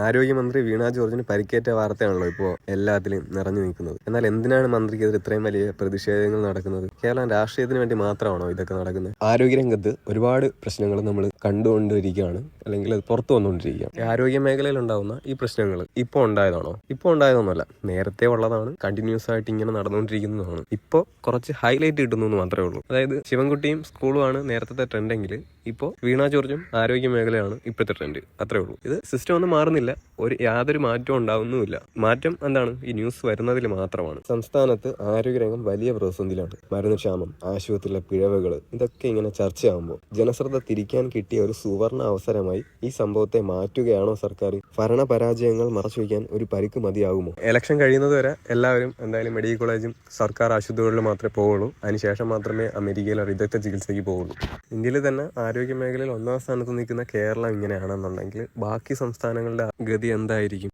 ആരോഗ്യമന്ത്രി വീണ ജോർജിന് പരിക്കേറ്റ വാർത്തയാണല്ലോ ഇപ്പോൾ എല്ലാത്തിലും നിറഞ്ഞു നിൽക്കുന്നത്. എന്നാൽ എന്തിനാണ് മന്ത്രിക്കെതിരെ ഇത്രയും വലിയ പ്രതിഷേധങ്ങൾ നടക്കുന്നത്? കേരളം രാഷ്ട്രീയത്തിന് വേണ്ടി മാത്രമാണോ ഇതൊക്കെ നടക്കുന്നത്? ആരോഗ്യരംഗത്ത് ഒരുപാട് പ്രശ്നങ്ങൾ നമ്മൾ കണ്ടുകൊണ്ടിരിക്കുകയാണ്, അല്ലെങ്കിൽ അത് പുറത്തു വന്നുകൊണ്ടിരിക്കുകയാണ്. ആരോഗ്യ മേഖലയിൽ ഉണ്ടാകുന്ന ഈ പ്രശ്നങ്ങൾ ഇപ്പോൾ ഉണ്ടായതാണോ? ഇപ്പോൾ ഉണ്ടായതൊന്നുമല്ല, നേരത്തെ ഉള്ളതാണ്, കണ്ടിന്യൂസ് ആയിട്ട് ഇങ്ങനെ നടന്നുകൊണ്ടിരിക്കുന്നതാണ്. ഇപ്പോൾ കുറച്ച് ഹൈലൈറ്റ് കിട്ടുന്നു എന്ന് മാത്രമേ ഉള്ളൂ. അതായത് ശിവൻകുട്ടിയും സ്കൂളുമാണ് നേരത്തെ ട്രെൻഡെങ്കിൽ ഇപ്പോൾ വീണ ജോർജും ആരോഗ്യ മേഖലയാണ് ഇപ്പോഴത്തെ ട്രെൻഡ്. അത്രേ ഉള്ളൂ. ഇത് സിസ്റ്റം ഒന്നും മാറുന്നില്ല, യാതൊരു മാറ്റവും ഉണ്ടാവുന്നുമില്ല. മാറ്റം എന്താണ്? ഈ ന്യൂസ് വരുന്നതിൽ മാത്രമാണ്. സംസ്ഥാനത്ത് ആരോഗ്യരംഗം വലിയ പ്രതിസന്ധിയിലാണ്. മരുന്ന് ക്ഷാമം, ആശുപത്രിയിലെ പിഴവുകൾ, ഇതൊക്കെ ഇങ്ങനെ ചർച്ചയാകുമ്പോൾ ജനശ്രദ്ധ തിരിക്കാൻ കിട്ടിയ ഒരു സുവർണ അവസരമായി ഈ സംഭവത്തെ മാറ്റുകയാണോ സർക്കാർ? ഭരണപരാജയങ്ങൾ മറച്ചുവെക്കാൻ ഒരു പരിക്ക് മതിയാകുമോ? ഇലക്ഷൻ കഴിയുന്നത് വരെ എല്ലാവരും എന്തായാലും മെഡിക്കൽ കോളേജും സർക്കാർ ആശുപത്രികളിൽ മാത്രമേ പോവുള്ളൂ. അതിനുശേഷം മാത്രമേ അമേരിക്കയിലെ വിദഗ്ധ ചികിത്സയ്ക്ക് പോവുള്ളൂ. ഇന്ത്യയിൽ തന്നെ ആരോഗ്യ മേഖലയിൽ ഒന്നാം സ്ഥാനത്ത് നിൽക്കുന്ന കേരളം ഇങ്ങനെയാണെന്നുണ്ടെങ്കിൽ ബാക്കി സംസ്ഥാനങ്ങളുടെ ഗതി എന്തായിരിക്കും?